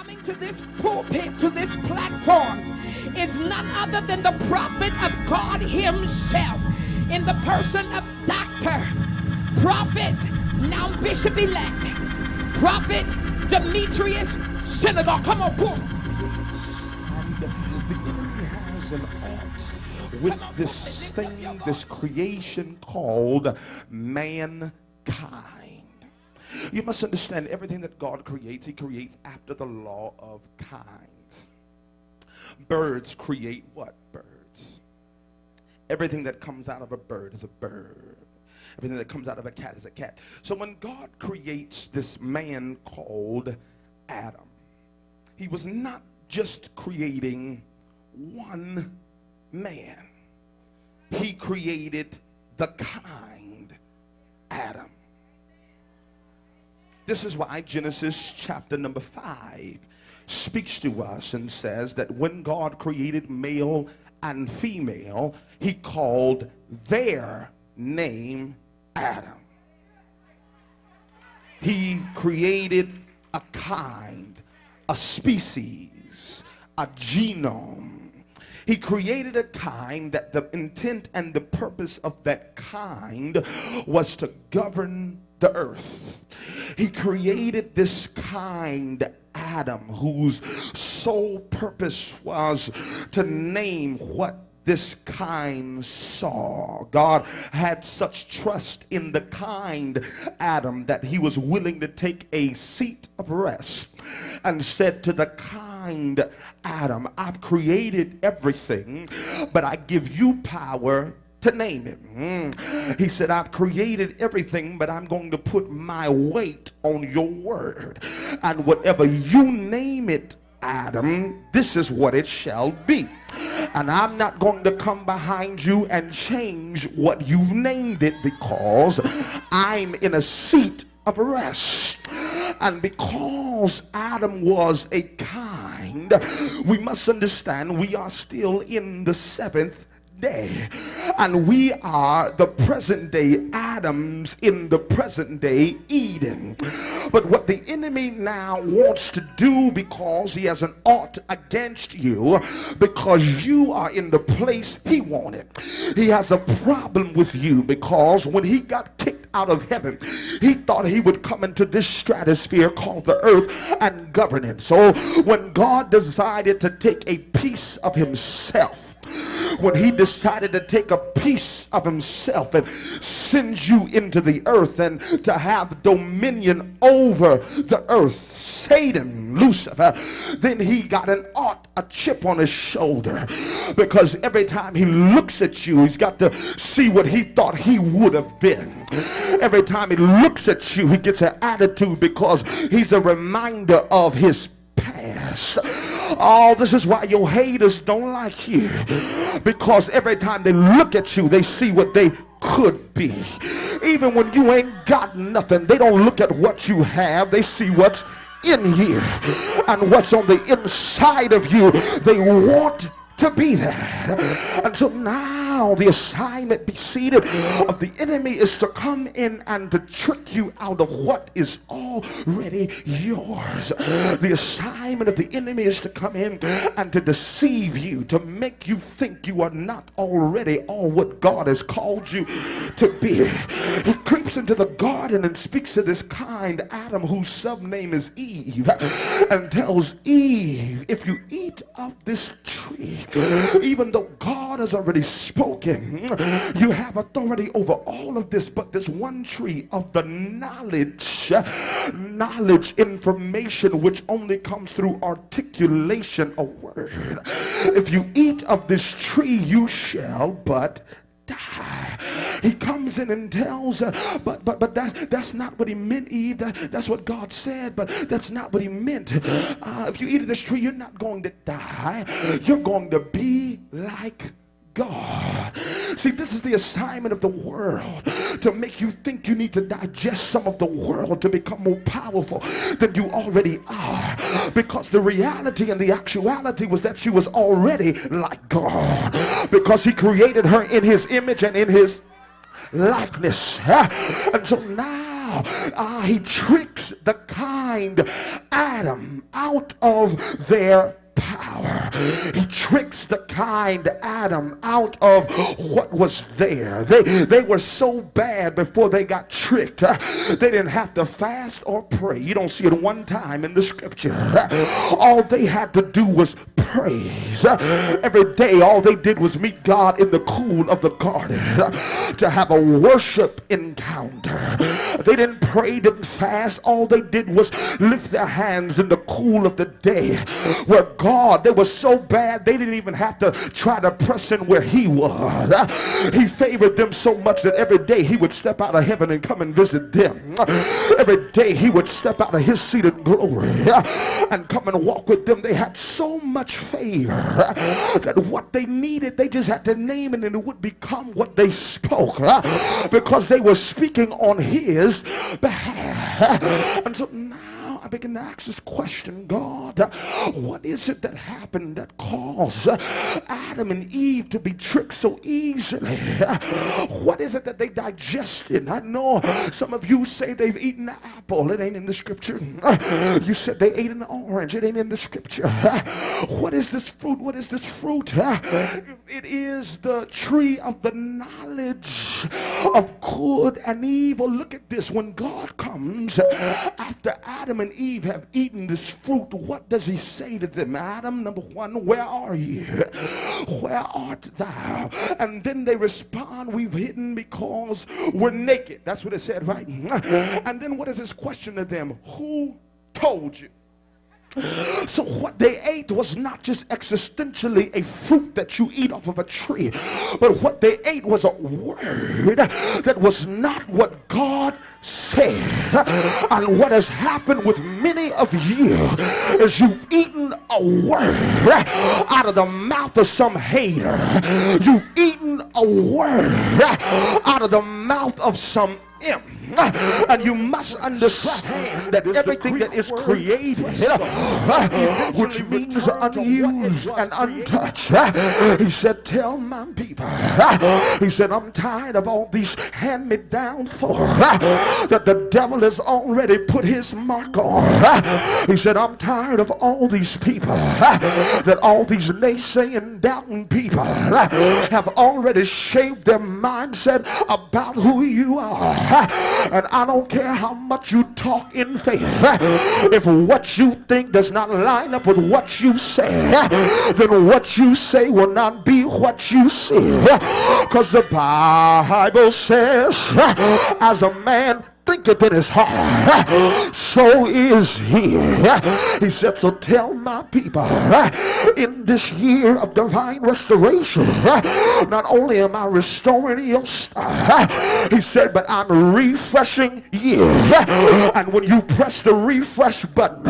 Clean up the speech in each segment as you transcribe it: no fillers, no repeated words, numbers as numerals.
coming to this pulpit, to this platform, is none other than the prophet of God himself, in the person of Dr. Prophet, now Bishop-elect, Prophet Demetrius Sinegal. Come on, boom. And the enemy has an art with this thing, this creation called mankind. You must understand, everything that God creates, he creates after the law of kinds. Birds create what? Birds. Everything that comes out of a bird is a bird. Everything that comes out of a cat is a cat. So when God creates this man called Adam, he was not just creating one man. He created the kind Adam. This is why Genesis chapter number 5 speaks to us and says that when God created male and female, he called their name Adam. He created a kind, a species, a genome. He created a kind that the intent and the purpose of that kind was to govern the earth. He created this kind Adam, whose sole purpose was to name what this kind saw. God had such trust in the kind Adam that he was willing to take a seat of rest and said to the kind Adam, I've created everything, but I give you power to name him. He said, I've created everything, but I'm going to put my weight on your word. And whatever you name it, Adam, this is what it shall be. And I'm not going to come behind you and change what you've named it, because I'm in a seat of rest. And because Adam was a kind, we must understand we are still in the seventh day, and we are the present day Adams in the present day Eden. But what the enemy now wants to do, because he has an ought against you, because you are in the place he wanted, he has a problem with you, because when he got kicked out of heaven, he thought he would come into this stratosphere called the earth and govern it. So when God decided to take a piece of himself, when he decided to take a piece of himself and send you into the earth and to have dominion over the earth, Satan, Lucifer, then he got an ought, a chip on his shoulder, because every time he looks at you, he's got to see what he thought he would have been. Every time he looks at you, he gets an attitude, because he's a reminder of his past. Oh, this is why your haters don't like you, because every time they look at you, they see what they could be. Even when you ain't got nothing, they don't look at what you have, they see what's in here and what's on the inside of you. They want to be that. And so now the assignment, be seated, of the enemy is to come in and to trick you out of what is already yours. The assignment of the enemy is to come in and to deceive you, to make you think you are not already all what God has called you to be. He creeps into the garden and speaks to this kind Adam, whose subname is Eve, and tells Eve, if you eat of this tree, even though God has already spoken, you have authority over all of this, but this one tree of the knowledge, information, which only comes through articulation of word. If you eat of this tree, you shall but die. He comes in and tells her, but that's not what he meant, Eve. That's what God said, but that's not what he meant. If you eat of this tree, you're not going to die. You're going to be like God. See, this is the assignment of the world, to make you think you need to digest some of the world to become more powerful than you already are, because the reality and the actuality was that she was already like God, because he created her in his image and in his likeness. And so now he tricks the kind Adam out of their power. He tricks the kind Adam out of what was there. They were so bad before they got tricked. They didn't have to fast or pray. You don't see it one time in the scripture. All they had to do was praise. Every day all they did was meet God in the cool of the garden to have a worship encounter. They didn't pray, didn't fast. All they did was lift their hands in the cool of the day where God, they were so bad they didn't even have to try to press in where he was. He favored them so much that every day he would step out of heaven and come and visit them. Every day he would step out of his seat in glory and come and walk with them. They had so much favor that what they needed, they just had to name it and it would become what they spoke, because they were speaking on his behalf. And so now I begin to ask this question: God, what is it that happened that caused Adam and Eve to be tricked so easily? What is it that they digested? I know some of you say they've eaten an apple. It ain't in the scripture. You said they ate an orange. It ain't in the scripture. What is this fruit? What is this fruit? It is the tree of the knowledge of good and evil. Look at this. When God comes after Adam and Eve have eaten this fruit, what does he say to them? Adam, number one, where are you? Where art thou? And then they respond, we've hidden because we're naked. That's what it said, right? And then what is his question to them? Who told you? So what they ate was not just existentially a fruit that you eat off of a tree, but what they ate was a word that was not what God said. And what has happened with many of you is you've eaten a word out of the mouth of some hater. You've eaten a word out of the mouth of some imp. And you must understand that everything that is created, which means unused and untouched, he said, tell my people, he said, I'm tired of all these hand-me-down for that the devil has already put his mark on. He said, I'm tired of all these people, that all these naysaying, doubting people have already shaped their mindset about who you are. And I don't care how much you talk in faith. If what you think does not line up with what you say, then what you say will not be what you say. Because the Bible says, as a man thinketh in his heart, so is he. He said, so tell my people, in this year of divine restoration, not only am I restoring your stuff, he said, but I'm refreshing you. And when you press the refresh button,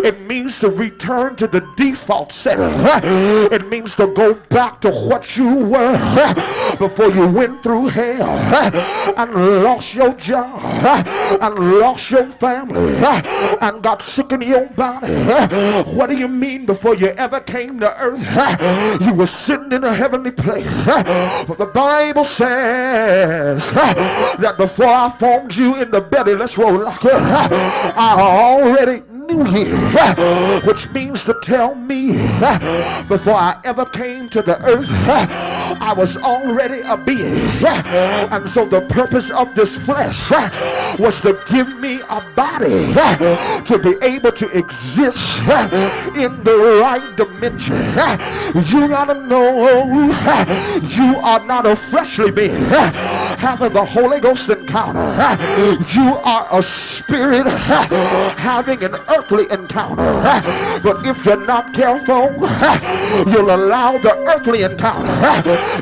it means to return to the default setting. It means to go back to what you were before you went through hell and lost your job and lost your family and got sick in your body. What do you mean before you ever came to earth you were sitting in a heavenly place? But the Bible says that before I formed you in the belly, let's roll like it, I already knew you, which means to tell me before I ever came to the earth I was already a being. And so the purpose of this flesh was to give me a body to be able to exist in the right dimension. You gotta know you are not a fleshly being having the Holy Ghost encounter. You are a spirit having an earthly encounter. But if you're not careful, you'll allow the earthly encounter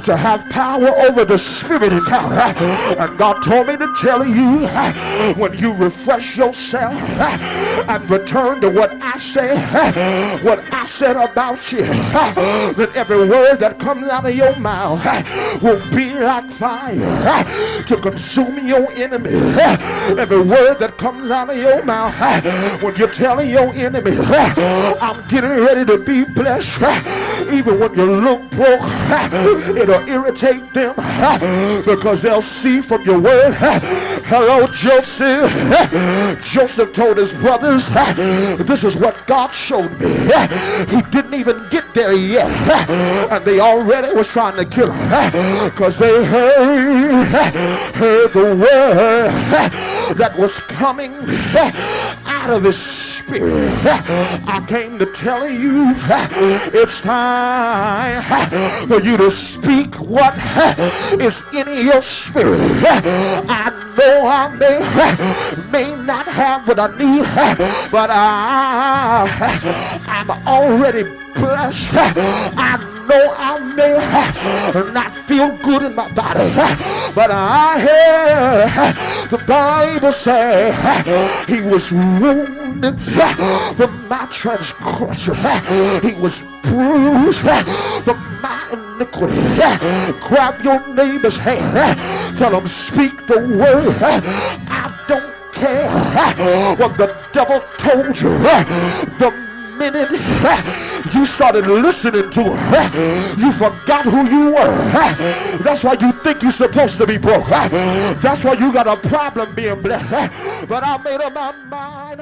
to have power over the spirit encounter. And God told me to tell you, when you refresh yourself and return to what I said about you, that every word that comes out of your mouth will be like fire to consume your enemy. Every word that comes out of your mouth when you're telling your enemy, I'm getting ready to be blessed, Even when you look broke, it'll irritate them because they'll see from your word. Hello, Joseph. Joseph told his brothers, this is what God showed me. He didn't even get there yet, and they already was trying to kill him because they heard the word that was coming out of his spirit. I came to tell you it's time for you to speak what is in your spirit. I know I may not have what I need, but I'm already blessed. I know I may not feel good in my body, but I hear the Bible say he was wounded for my transgression, he was bruised for my iniquity. Grab your neighbor's hand, tell him speak the word. I don't care what the devil told you. The minute you started listening to her, you forgot who you were. That's why you think you're supposed to be broke. That's why you got a problem being blessed. But I made up my mind.